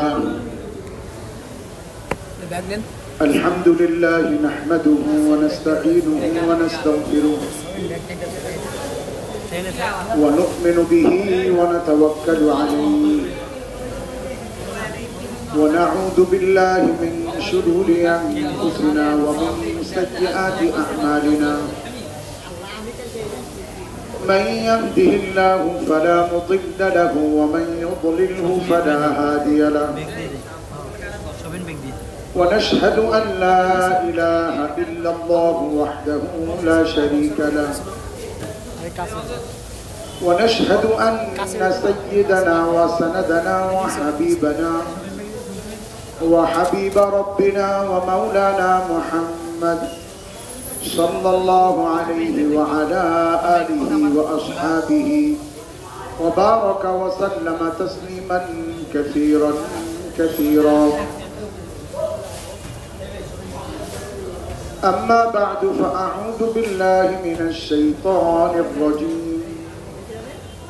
لله الحمد لله نحمده ونستعينه ونستغفره ونؤمن به ونتوكل عليه ونعوذ بالله من شرور أنفسنا ومن سيئات أعمالنا من يهده الله فلا مضل له ومن يضلله فلا هادي له ونشهد أن لا إله إلا الله وحده لا شريك له ونشهد أن سيدنا وسندنا وحبيبنا وحبيب ربنا ومولانا محمد صلى الله عليه وعلى آله وأصحابه وبارك وسلم تسليما كثيرا كثيرا. أما بعد فأعوذ بالله من الشيطان الرجيم.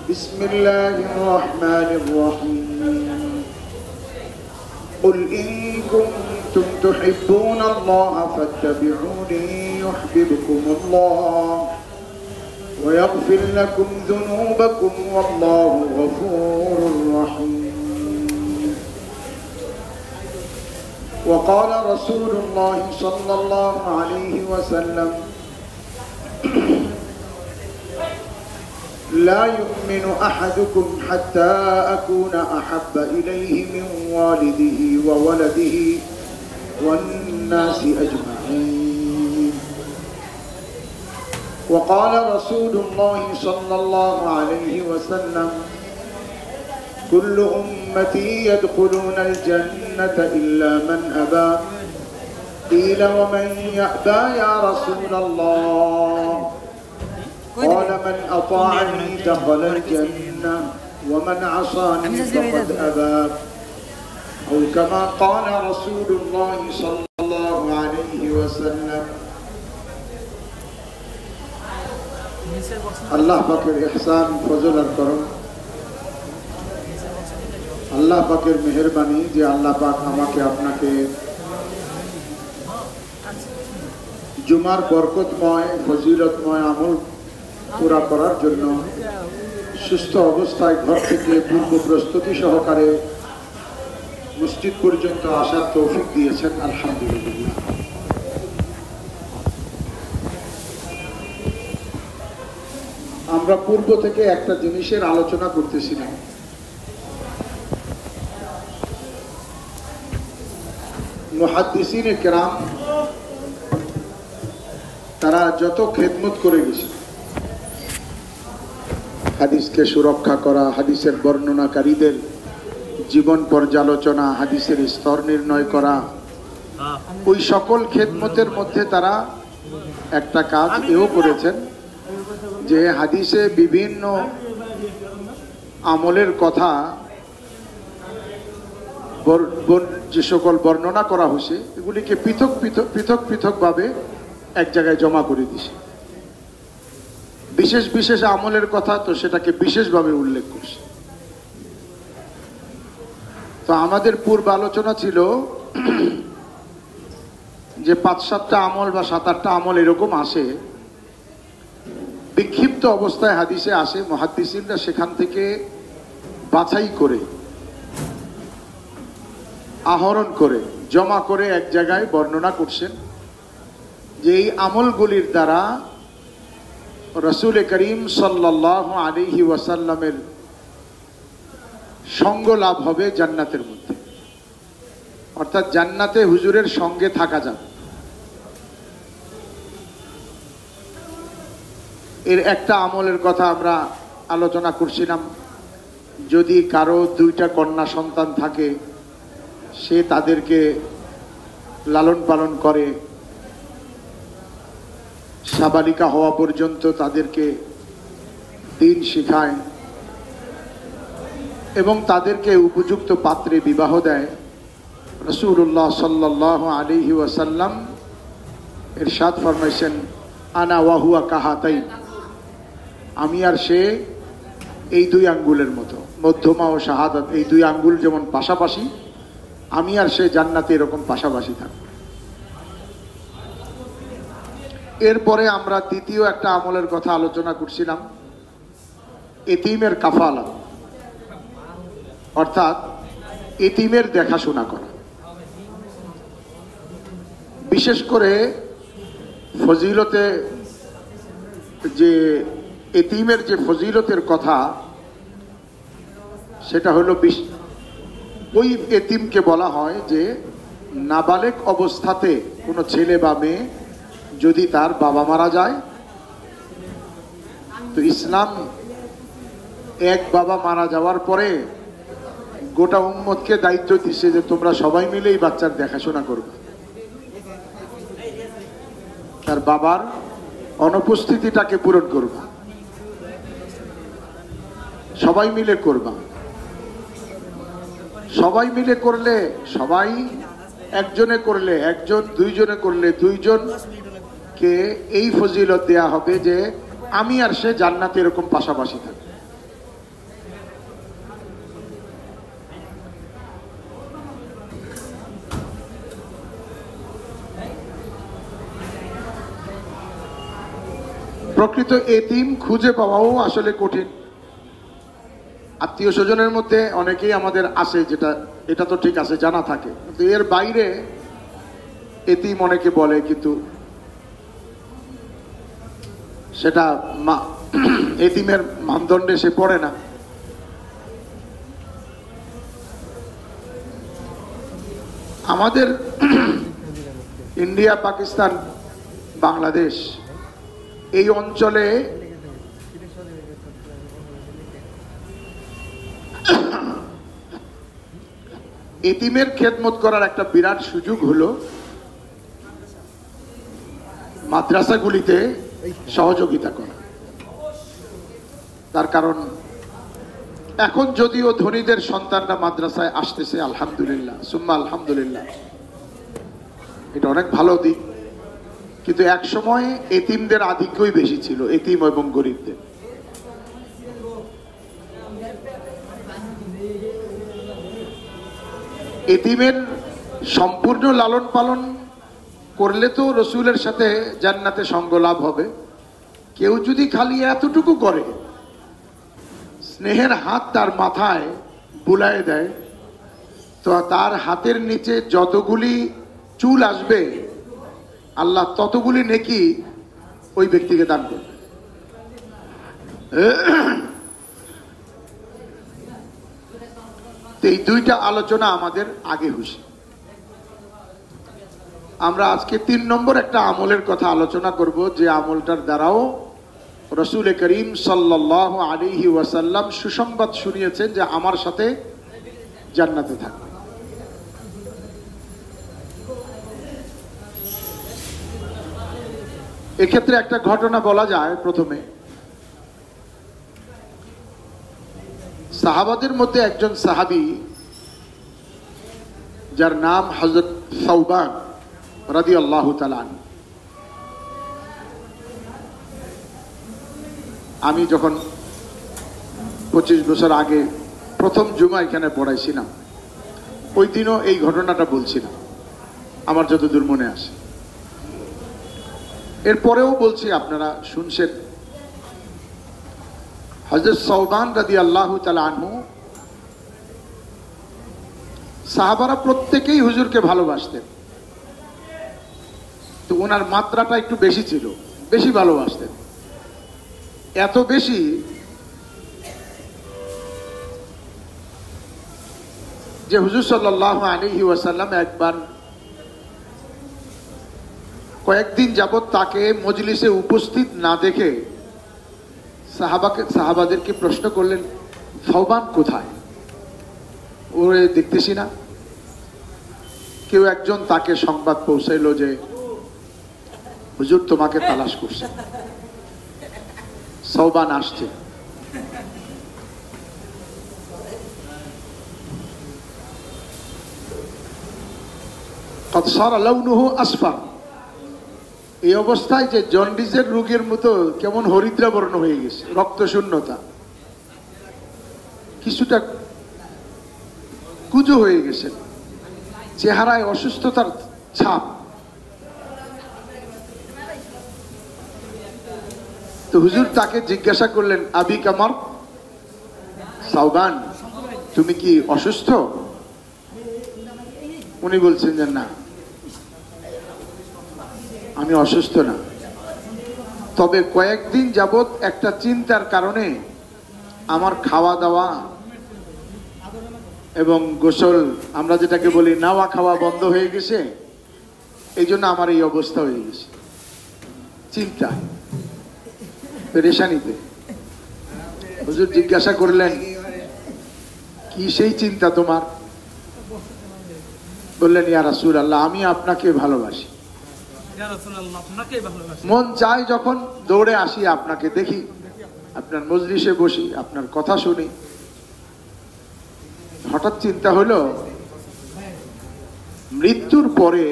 بسم الله الرحمن الرحيم. قل إن كنتم تحبون الله فاتبعوني يحببكم الله ويغفر لكم ذنوبكم والله غفور رحيم. وقال رسول الله صلى الله عليه وسلم لا يؤمن أحدكم حتى أكون أحب إليه من والده وولده والناس أجمعين. وقال رسول الله صلى الله عليه وسلم كل أمتي يدخلون الجنة إلا من أبى. قيل ومن يأبى يا رسول الله؟ قال من أطاعني دخل الجنة ومن عصاني فقد أبى. أو كما قال رسول الله صلى الله عليه وسلم. আল্লাহ পাকের ইহসান ফজল আর করম, আল্লাহ পাকের মেহেরবানি যে আল্লাহ পাক আমাকে আপনাকে জুমার বরকতময় ফজিলতময় আমল পুরা করার জন্য সুস্থ অবস্থায় ঘর থেকে পূর্ব প্রস্তুতি সহকারে মসজিদ পর্যন্ত আসার তৌফিক দিয়েছেন, আলহামদুলিল্লাহ। আমরা পূর্ব থেকে একটা জিনিসের আলোচনা করতেছিলাম। মুহাদ্দিসিনে কেরাম তারা যত খেদমত করে গেছে, হাদিসকে সুরক্ষা করা, হাদিসের বর্ণনাকারীদের জীবন পর্যালোচনা, হাদিসের স্তর নির্ণয় করা, ওই সকল খেদমতের মধ্যে তারা একটা কাজ এও করেছেন যে হাদিসে বিভিন্ন আমলের কথা যে সকল বর্ণনা করা হয়েছে এগুলিকে পৃথক পৃথক পৃথক পৃথকভাবে এক জায়গায় জমা করে দিছে। বিশেষ বিশেষ আমলের কথা তো সেটাকে বিশেষভাবে উল্লেখ করছে। তো আমাদের পূর্ব আলোচনা ছিল যে 5-7টা আমল বা 7-8টা আমল এরকম আসে, বিক্ষিপ্ত অবস্থায় হাদিসে আসে, মুহাদ্দিসিনরা সেখান থেকে বাছাই করে আহরণ করে জমা করে এক জায়গায় বর্ণনা করছেন যে এই আমলগুলির দ্বারা রাসূল করিম সাল্লাল্লাহু আলাইহি ওয়াসাল্লামের সঙ্গ লাভ হবে জান্নাতের মধ্যে, অর্থাৎ জান্নাতে হুজুরের সঙ্গে থাকা যাবে। এর একটা আমলের কথা আমরা আলোচনা করছিলাম, যদি কারো 2টা কন্যা সন্তান থাকে সে তাদেরকে লালন পালন করে, সাবালিকা হওয়া পর্যন্ত তাদেরকে দিন শিখায় এবং তাদেরকে উপযুক্ত পাত্রে বিবাহ দেয়। রাসূলুল্লাহ সাল্লাল্লাহু আলাইহি ওয়াসাল্লাম ইরশাদ ফরমাইছেন, আনা ওয়া হুয়া কাহাতাইন, আমি আর সে এই 2 আঙ্গুলের মতো, মধ্যমা ও শাহাদাত, এই 2 আঙ্গুল যেমন পাশাপাশি আমি আর সে জান্নাতে এরকম পাশাপাশি থাকব। এরপরে আমরা দ্বিতীয় একটা আমলের কথা আলোচনা করছিলাম, এতিমের কাফালা, অর্থাৎ এতিমের দেখাশোনা করা। বিশেষ করে ফজিলতে যে এতিমের যে ফজিলতের কথা, সেটা হলো ওই এতিমকে বলা হয় যে নাবালেগ অবস্থাতে কোনো ছেলে বা মেয়ে যদি তার বাবা মারা যায়, তো ইসলাম এক বাবা মারা যাওয়ার পরে গোটা উম্মতকে দায়িত্ব দিচ্ছে যে তোমরা সবাই মিলে এই বাচ্চার দেখাশোনা করবে, তার বাবার অনুপস্থিতিটাকে পূরণ করবা, সবাই মিলে করবা। সবাই মিলে করলে সবাই, একজনে করলে একজন, দুইজনে করলে দুইজনকে এই ফজিলত দেয়া হবে যে আমি আর সে জান্নাতে এরকম পাশাপাশি থাকবে। প্রকৃত এতিম খুঁজে পাওয়াও আসলে কঠিন। আত্মীয় স্বজনের মধ্যে অনেকেই আমাদের আছে, যেটা এটা তো ঠিক আছে, জানা থাকে, কিন্তু এর বাইরে এতিম অনেকে বলে, কিন্তু সেটা এতিমের মানদণ্ডে সে পড়ে না। আমাদের ইন্ডিয়া, পাকিস্তান, বাংলাদেশ এই অঞ্চলে এতিমের খেদমত করার একটা বিরাট সুযোগ হলো মাদ্রাসাগুলিতে সহযোগিতা করা। তার কারণ এখন যদিও ধনীদের সন্তানরা মাদ্রাসায় আসতেছে, আলহামদুলিল্লাহ, সুম্মা আলহামদুলিল্লাহ, এটা অনেক ভালো দিক, কিন্তু এক সময় এতিমদের আধিক্যই বেশি ছিল, এতিম এবং গরিবদের। এতিমের সম্পূর্ণ লালন পালন করলে তো রসুলের সাথে জান্নাতে সঙ্গ লাভ হবে। কেউ যদি খালি এতটুকু করে, স্নেহের হাত তার মাথায় বুলায় দেয়, তো তার হাতের নিচে যতগুলি চুল আসবে আল্লাহ ততগুলি নেকি ওই ব্যক্তিকে দান করবে। এই দুইটা আলোচনা আমাদের আগে হুঁশি। আমরা আজকে 3 নম্বর একটা আমলের কথা আলোচনা করব, যে আমলটার দ্বারাও রসুল করিম সাল্লাল্লাহু আলাইহি ওয়াসাল্লাম সুসংবাদ শুনিয়েছেন যে আমার সাথে জান্নাতে থাকবে। এক্ষেত্রে একটা ঘটনা বলা যায়। প্রথমে সাহাবাদের মধ্যে একজন সাহাবী, যার নাম হযরত সাওবান রাদিয়াল্লাহু তাআলা আনহু। আমি যখন 25 বছর আগে প্রথম জুমা এখানে পড়াইছিলাম, ওই দিনও এই ঘটনাটা বলছিলাম, আমার যতদূর মনে আসে। এরপরেও বলছি, আপনারা শুনছেন। হযরত সাওবান রাদিয়াল্লাহু তাআলা আনহু, সাহাবারা প্রত্যেকেই হুজুরকে ভালোবাসতেন, তো ওনার মাত্রাটা একটু বেশি ছিল, বেশি ভালোবাসতেন। এত বেশি যে হুজুর সাল্লাল্লাহু আলাইহি ওয়াসাল্লাম একবার কয়েকদিন যাবত তাকে মজলিসে উপস্থিত না দেখে সাহাবাদেরকে প্রশ্ন করলেন, সাওবান কোথায়? ওরে দেখতেছি না। কেউ একজন তাকে সংবাদ পৌঁছাইল যে হুজুর তোমাকে তালাশ করছে, সাওবান আসছে। قد صار لونه اصفر, এই অবস্থায় যে জন্ডিসের রোগের মতো কেমন হরিদ্রা বর্ণ হয়ে গেছে, রক্ত শূন্যতা, কিছুটা কুজো হয়ে গেছে। চেহারায় অসুস্থতার ছাপ। তো হুজুর তাকে জিজ্ঞাসা করলেন, আবি কামার, সাওবান তুমি কি অসুস্থ? উনি বলছেন যে না, আমি অসুস্থ না, তবে কয়েকদিন যাবত একটা চিন্তার কারণে আমার খাওয়া দাওয়া এবং গোসল, আমরা যেটাকে বলি নাওয়া খাওয়া, বন্ধ হয়ে গেছে। এই জন্য আমার এই অবস্থা হয়ে গেছে, চিন্তা পেরেশানিতে। হুজুর জিজ্ঞাসা করলেন, কি সেই চিন্তা তোমার? বললেন, ইয়া রাসূলুল্লাহ, আমি আপনাকে ভালোবাসি। মন চায় যখন দৌড়ে আসি, আপনাকে দেখি, আপনার মজলিসে বসি, আপনার কথা শুনি। হঠাৎ চিন্তা হলো, মৃত্যুর পরে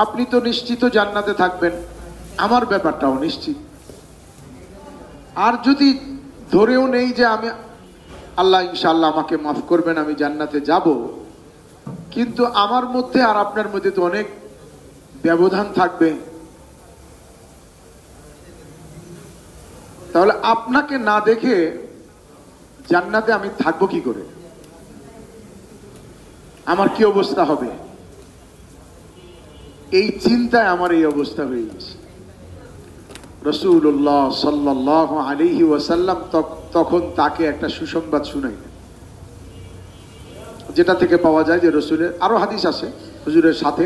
আপনি তো নিশ্চিত জান্নাতে থাকবেন, আমার ব্যাপারটাও নিশ্চিত। আর যদি ধরেও নেই যে আমি, আল্লাহ ইনশাআল্লাহ আমাকে মাফ করবেন, আমি জান্নাতে যাব, কিন্তু আমার মধ্যে আর আপনার মধ্যে তো অনেক ব্যবধান থাকবে। তাহলে আপনাকে না দেখে জান্নাতে আমি থাকবো কি করে? আমার কি অবস্থা হবে? এই চিন্তায় আমার এই অবস্থা হয়ে গেছে। রাসূলুল্লাহ সাল্লাল্লাহু আলাইহি ওয়াসাল্লাম তখন তাকে একটা সুসংবাদ শুনাইলেন, যেটা থেকে পাওয়া যায় যে রসুলের আরো হাদিস আছে, হুজুরের সাথে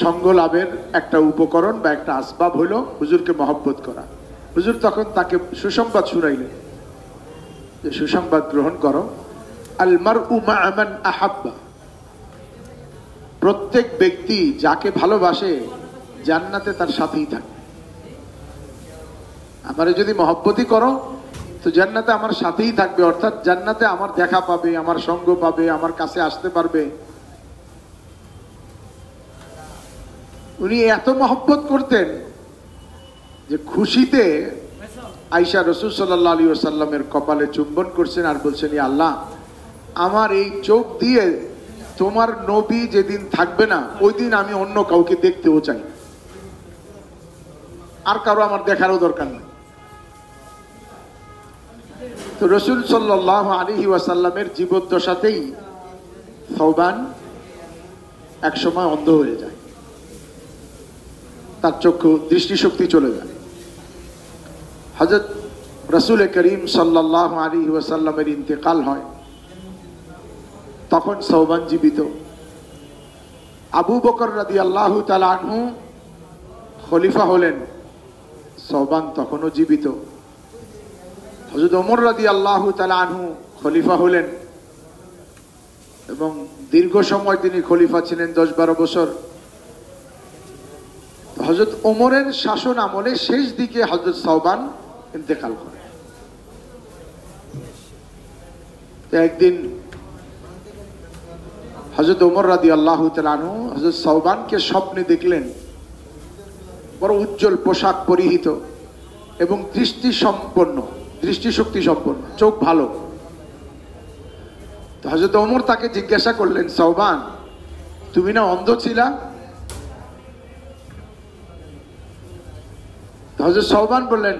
সঙ্গ লাভের একটা উপকরণ বা একটা আসবাব হলো হুজুরকে মহব্বত করা। হুজুর তখন তাকে সুসংবাদ শুনাইলেন যে সুসংবাদ গ্রহণ করো, আল মারউ মা'a মান আহাব্বা, প্রত্যেক ব্যক্তি যাকে ভালোবাসে জান্নাতে তার সাথেই থাকে। আমারে যদি মহব্বতই করো তো জান্নাতে আমার সাথেই থাকবে, অর্থাৎ জান্নাতে আমার দেখা পাবে, আমার সঙ্গ পাবে, আমার কাছে আসতে পারবে। উনি এত মহব্বত করতেন যে খুশিতে আয়েশা রাসূল সাল্লাল্লাহু আলাইহি ওয়াসাল্লামের কপালে চুম্বন করছেন আর বলছেন, ইয়া আল্লাহ, আমার এই চোখ দিয়ে তোমার নবী যেদিন থাকবে না ওই দিন আমি অন্য কাউকে দেখতেও চাই, আর কারো আমার দেখারও দরকার নেই। তো রাসূল সাল্লাল্লাহু আলাইহি ওয়াসাল্লামের জীবদ্দশাতেই সাওবান একসময় অন্ধ হয়ে যায়, তার চক্ষু দৃষ্টিশক্তি চলে যায়। হযরত রাসূল করিম সাল্লাল্লাহু আলাইহি ওয়াসাল্লামের ইন্তেকাল হয়, তখন সাওবান জীবিত। আবু বকর রাদিয়াল্লাহু তাআলা আনহু খলিফা হলেন, সাওবান তখনও জীবিত। হযরত ওমর রাদিয়াল্লাহু তাআলা আনহু খলিফা হলেন এবং দীর্ঘ সময় তিনি খলিফা ছিলেন, 10-12 বছর। হযরত ওমরের শাসন আমলে শেষ দিকে হযরত সাওবান ইন্তেকাল করে। তো একদিন হযরত ওমর রাদিয়াল্লাহু তাআলা আনহু হযরত সাওবানকে স্বপ্নে দেখলেন, বড় উজ্জ্বল পোশাক পরিহিত এবং দৃষ্টিশক্তি সম্পন্ন, চোখ ভালো। তো হযরত ওমর তাকে জিজ্ঞাসা করলেন, সাওবান, তুমি না অন্ধ ছিলা? হযরত সাওবান বললেন,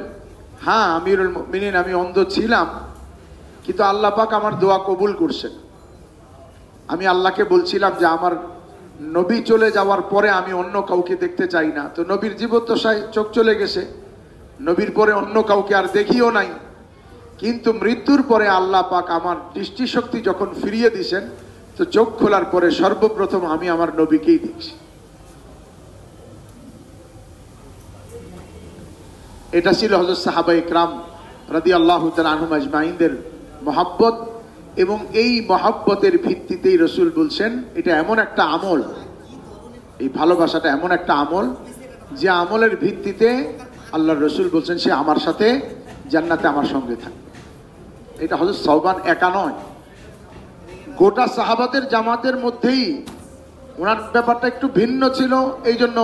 হ্যাঁ আমিরুল মুমিনিন, আমি অন্ধ ছিলাম, কিন্তু আল্লাহ পাক আমার দোয়া কবুল করছেন। আমি আল্লাহকে বলছিলাম যে আমার নবী চলে যাওয়ার পরে আমি অন্য কাউকে দেখতে চাই না। তো নবীর জীবদ্দশায় চোখ চলে গেছে, নবীর পরে অন্য কাউকে আর দেখিও নাই, কিন্তু মৃত্যুর পরে আল্লাহ পাক আমার দৃষ্টিশক্তি যখন ফিরিয়ে দিয়েছেন, তো চোখ খোলার পরে সর্বপ্রথম আমি আমার নবীকেই দেখছি। এটা ছিল হযরত সাহাবায়ে কেরাম রাদিয়াল্লাহু তাআলা আনহুম আজমাইনদের মহব্বত, এবং এই মহব্বতের ভিত্তিতেই রাসূল বলছেন এটা এমন একটা আমল, এই ভালোবাসাটা এমন একটা আমল যে আমলের ভিত্তিতে আল্লাহর রাসূল বলছেন সে আমার সাথে জান্নাতে আমার সঙ্গে থাকবে। এটা হযরত সাওবান একা নয়, গোটা সাহাবাদের জামাতের মধ্যেই ওনার ব্যাপারটা একটু ভিন্ন ছিল, এই জন্য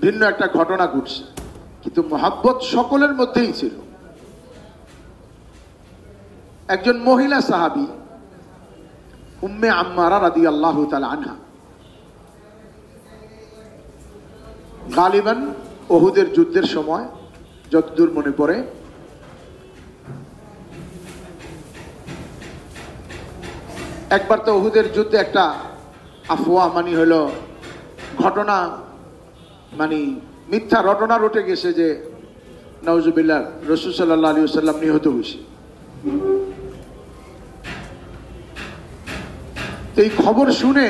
ভিন্ন একটা ঘটনা ঘটছে, কিন্তু মহব্বত সকলের মধ্যেই ছিল। একজন মহিলা সাহাবী উম্মে আম্মারা রাদিয়াল্লাহু তাআলা আনহা। গালিবান উহুদের যুদ্ধের সময় যতদূর মনে পড়ে, একবার তো উহুদের যুদ্ধে একটা আফওয়া মানে হলো ঘটনা, মানে মিথ্যা রটনা রটে গেছে যে নাউজুবিল্লাহ রাসূল সাল্লাল্লাহু আলাইহি ওয়াসাল্লাম নিহত হয়েছে। এই খবর শুনে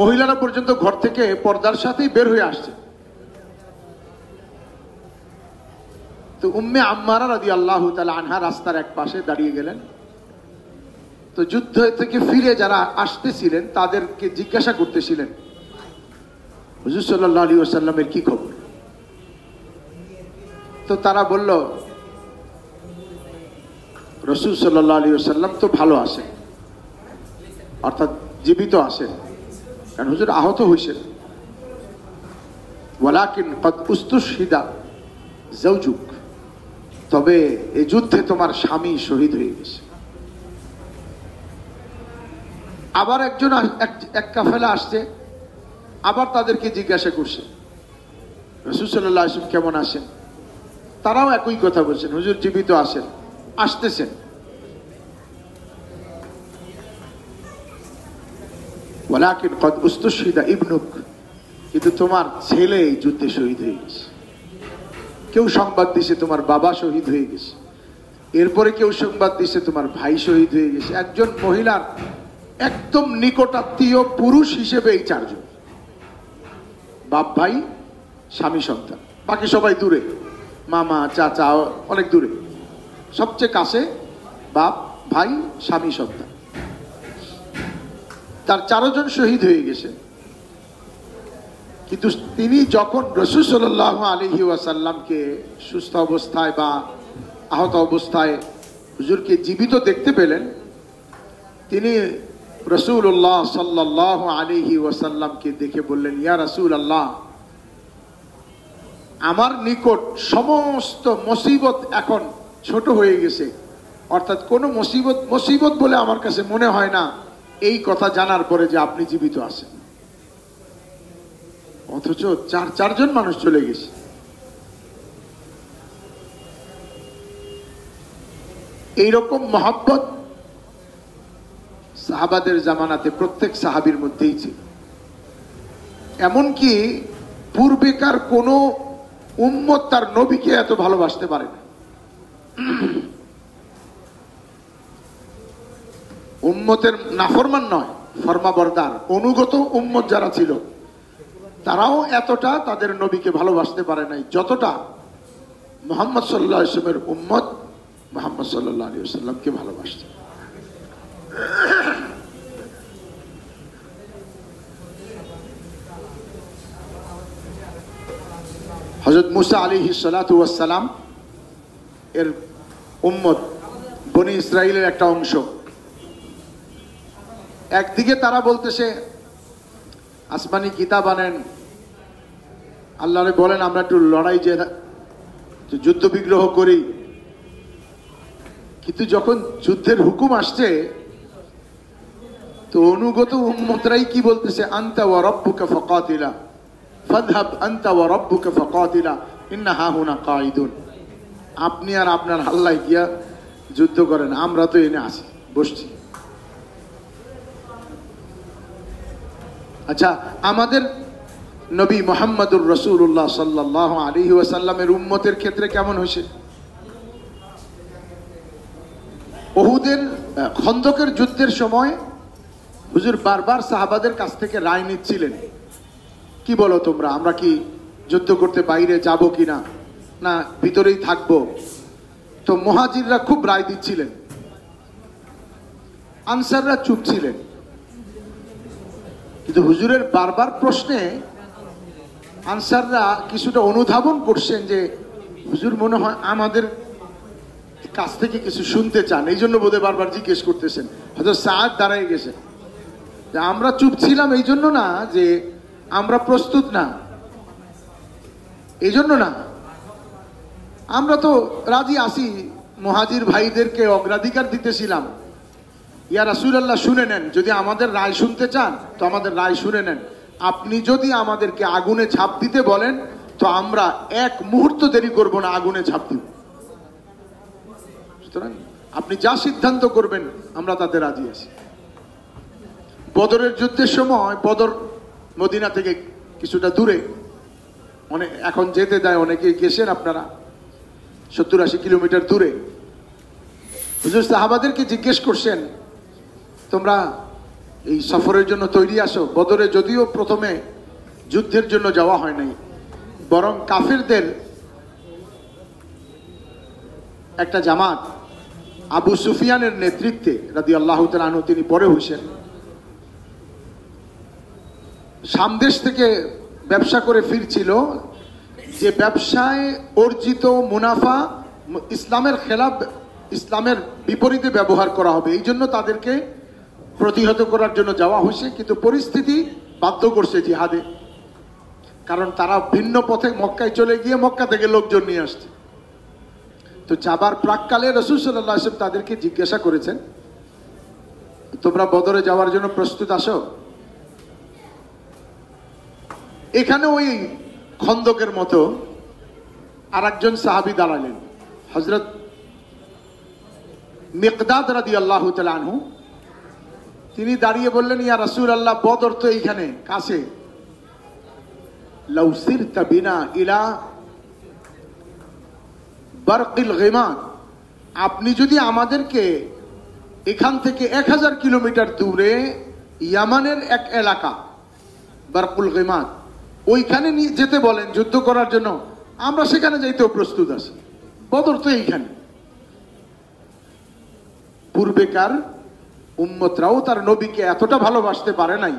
মহিলারা পর্যন্ত ঘর থেকে পর্দার সাথেই বের হয়ে আসছে। তো উম্মে আম্মারা রাদিয়াল্লাহু তাআলা আনহা রাস্তার এক পাশে দাঁড়িয়ে গেলেন। তো যুদ্ধ থেকে ফিরে যারা আসতেছিলেন তাদেরকে জিজ্ঞাসা করতেছিলেন, হুজুর সাল্লাল্লাহু আলাইহি ওয়াসাল্লামের কি খবর? তো তারা বলল, রাসূল সাল্লাল্লাহু আলাইহি ওয়াসাল্লাম তো ভালো আছেন, অর্থাৎ জীবিত আছেন, কারণ হুজুর আহত হয়েছেন। ওয়ালাকিন কদ উস্তুশহিদা যাওজুক, তবে এই যুদ্ধে তোমার স্বামী শহীদ হয়ে গেছে। আবার একজন এক কাফেলা আসছে, আবার তাদেরকে জিজ্ঞাসা করছে রাসূল সাল্লাল্লাহু আলাইহি ওয়াসাল্লাম কেমন আছেন? তারাও একই কথা বলছেন, হুজুর জীবিত আছেন, আসতেছেন। ওয়ালাকিন কদ উস্তুশহিদা ইবনুক, কিন্তু তোমার ছেলে এই যুদ্ধে শহীদ হয়ে গেছে। কেউ সংবাদ দিছে তোমার বাবা শহীদ হয়ে গেছে, এরপরে কেউ সংবাদ দিছে তোমার ভাই শহীদ হয়ে গেছে। একজন মহিলার একদম নিকটাত্মীয় পুরুষ হিসেবে এই চারজন, বাপ ভাই স্বামী সন্তান, বাকি সবাই দূরে, মামা চাচা অনেক দূরে, সবচেয়ে কাছে বাপ ভাই স্বামী সন্তান। তার চারজন শহীদ হয়ে গেছে। কিন্তু তিনি যখন রাসূল সাল্লাল্লাহু আলাইহি ওয়াসাল্লামকে সুস্থ অবস্থায় বা আহত অবস্থায় হুজুরকে জীবিত দেখতে পেলেন, তিনি রাসূলুল্লাহ সাল্লাল্লাহু আলাইহি ওয়াসাল্লামকে দেখে বললেন, ইয়া রাসূলুল্লাহ, আমার নিকট সমস্ত মুসিবত এখন ছোট হয়ে গেছে, অর্থাৎ কোনো মুসিবত বলে আমার কাছে মনে হয় না এই কথা জানার পরে যে আপনি জীবিত আছেন। অথচ চারজন মানুষ চলে গেছে। এইরকম মহব্বত সাহাবাদের জামানাতে প্রত্যেক সাহাবীর মধ্যেই ছিল। এমনকি পূর্বেকার কোন উম্মত তার নবীকে এত ভালোবাসতে পারে না। উম্মতের নাফরমান নয়, ফরমাবরদার অনুগত উম্মত যারা ছিল তারাও এতটা তাদের নবীকে ভালোবাসতে পারে নাই যতটা মুহাম্মদ সাল্লাল্লাহু আলাইহি ওয়াসাল্লামের উম্মত মুহাম্মদ সাল্লাল্লাহু আলাইহি ওয়াসাল্লামকে ভালোবাসতে। হযরত মুসা আলাইহিস সালাতু ওয়াস সালাম এর উম্মত, বনি ইসরাইলের একটা অংশ। একদিকে তারা বলতেছে আসমানি কিতাব আনেন, আল্লাহরে বলেন আমরা একটু লড়াই যে যুদ্ধ বিগ্রহ করি। কিন্তু যখন যুদ্ধের হুকুম আসছে তো অনুগত উম্মতরাই কি বলতেছে, আনতা ওয়া রাব্বুকা ফাকাতিলা ফাযহাব আনতা ওয়া রাব্বুকা ফাকাতিলা ইন্না হাহুনা কাঈদুন। আপনি আর আপনার আল্লাহ গিয়া যুদ্ধ করেন, আমরা তো এনে আছি বসছি। আচ্ছা, আমাদের নবী মুহাম্মদুর রাসূলুল্লাহ সাল্লাল্লাহু আলাইহি ওয়াসাল্লামের উম্মতের ক্ষেত্রে কেমন হয়েছে? উহুদের খন্দকের যুদ্ধের সময় হুজুর বারবার সাহাবাদের কাছ থেকে রায় নিচ্ছিলেন, কি বলো তোমরা, আমরা কি যুদ্ধ করতে বাইরে যাব কিনা, না ভিতরেই থাকবো? তো মুহাজিররা খুব রায় দিচ্ছিলেন, আনসাররা চুপ ছিলেন। কিন্তু হুজুরের বারবার প্রশ্নে আনসাররা কিছুটা অনুধাবন করছেন যে হুজুর মনে হয় আমাদের কাছ থেকে কিছু শুনতে চান, এই জন্য বোধহয় বারবার জিজ্ঞেস করতেছেন। হযরত সাদ দাঁড়ায় গেছে যে আমরা চুপ ছিলাম এই জন্য না যে আমরা প্রস্তুত না, এই জন্য না, আমরা তো রাজি আছি, মুহাজির ভাইদেরকে অগ্রাধিকার দিতেছিলাম, ইয়া রাসূলুল্লাহ শুনে নেন, যদি আমাদের রায় শুনতে চান তো আমাদের রায় শুনে নেন। আপনি যদি আমাদেরকে আগুনে ঝাঁপ দিতে বলেন তো আমরা এক মুহূর্ত দেরি করব না, আগুনে ঝাঁপ দিব। সুতরাং আপনি যা সিদ্ধান্ত করবেন আমরা তাতে রাজি আছি। বদরের যুদ্ধের সময়, বদর মদিনা থেকে কিছুটা দূরে, অনেক এখন যেতে দেয়, অনেকে গেছেন আপনারা, 70-80 কিলোমিটার দূরে। হুজুর সাহাবাদেরকে জিজ্ঞেস করছেন, তোমরা এই সফরের জন্য তৈরি আসো? বদরে যদিও প্রথমে যুদ্ধের জন্য যাওয়া হয় নাই, বরং কাফিরদের একটা জামাত আবু সুফিয়ানের নেতৃত্বে রাদিয়াল্লাহু তাআলা আনহু, তিনি পরে হইছেন, সামদেশ থেকে ব্যবসা করে ফিরছিল, যে ব্যবসায় অর্জিত মুনাফা ইসলামের খেলাফ, ইসলামের বিপরীতে ব্যবহার করা হবে, এই জন্য তাদেরকে প্রতিহত করার জন্য যাওয়া হয়েছে। কিন্তু পরিস্থিতি বাধ্য করছে জিহাদে, কারণ তারা ভিন্ন পথে মক্কায় চলে গিয়ে মক্কা থেকে লোকজন নিয়ে আসছে। তো যাবার প্রাককালে রাসূল সাল্লাল্লাহু আলাইহি ওয়াসাল্লাম তাদেরকে জিজ্ঞাসা করেছেন, তোমরা বদরে যাওয়ার জন্য প্রস্তুত আছো? এখানে ওই খন্দকের মতো আর একজন সাহাবী দাঁড়ালেন, হযরত মিকদাদ রাদিয়াল্লাহু তাআলা আনহু। তিনি দাঁড়িয়ে বললেন, ইয়া রাসূলুল্লাহ, বদর তো এইখানে কাছে, লাউ সিরতা বিনা ইলা বারকিল গিমাদ, আপনি যদি আমাদেরকে এখান থেকে 1000 কিলোমিটার দূরে ইয়ামানের এক এলাকা বারকুল গিমাদ, ওইখানে নিয়ে যেতে বলেন যুদ্ধ করার জন্য, আমরা সেখানে যাইতেও প্রস্তুত আছি। বদর তো এইখানে। পূর্বেকার উম্মতরাও তার নবীকে এতটা ভালোবাসতে পারে নাই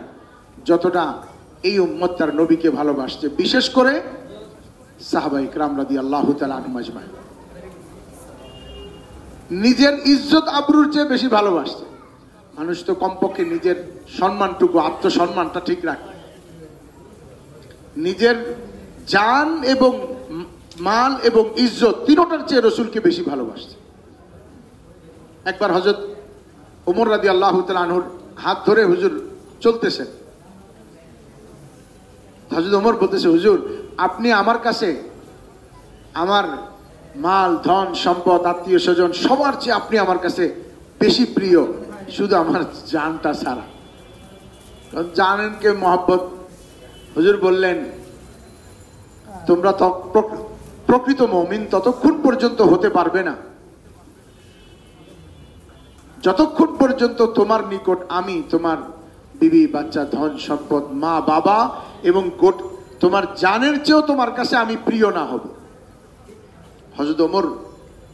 যতটা এই উম্মত তার নবীকে ভালোবাসছে, বিশেষ করে সাহাবায়ে কেরাম রাদিয়াল্লাহু তাআলা আনহুম আজমাইন। নিজের ইজ্জত আবরুর চেয়ে বেশি ভালোবাসছে। মানুষ তো কমপক্ষে নিজের সম্মানটুকু, আত্মসম্মানটা ঠিক রাখে। নিজের জান এবং মাল এবং ইজ্জত তিনটার চেয়ে রসুলকে বেশি ভালোবাসছে। একবার হযরত ওমর রাদিয়াল্লাহু তাআলা আনহুর হাত ধরে হুজুর চলতেছেন। হযরত ওমর বলতেছে, হুজুর আপনি আমার কাছে আমার মাল, ধন, সম্পদ, আত্মীয় স্বজন সবার চেয়ে আপনি আমার কাছে বেশি প্রিয়, শুধু আমার জানটা ছাড়া। জানেন কে মহব্বত? হুজুর বললেন, তোমরা প্রকৃত মুমিন ততক্ষণ পর্যন্ত হতে পারবে না যতক্ষণ পর্যন্ত তোমার নিকট আমি তোমার বিবি, বাচ্চা, ধন, সম্পদ, মা, বাবা এবং তোমার জানের চেয়েও তোমার কাছে আমি প্রিয় না হব। হযরত ওমর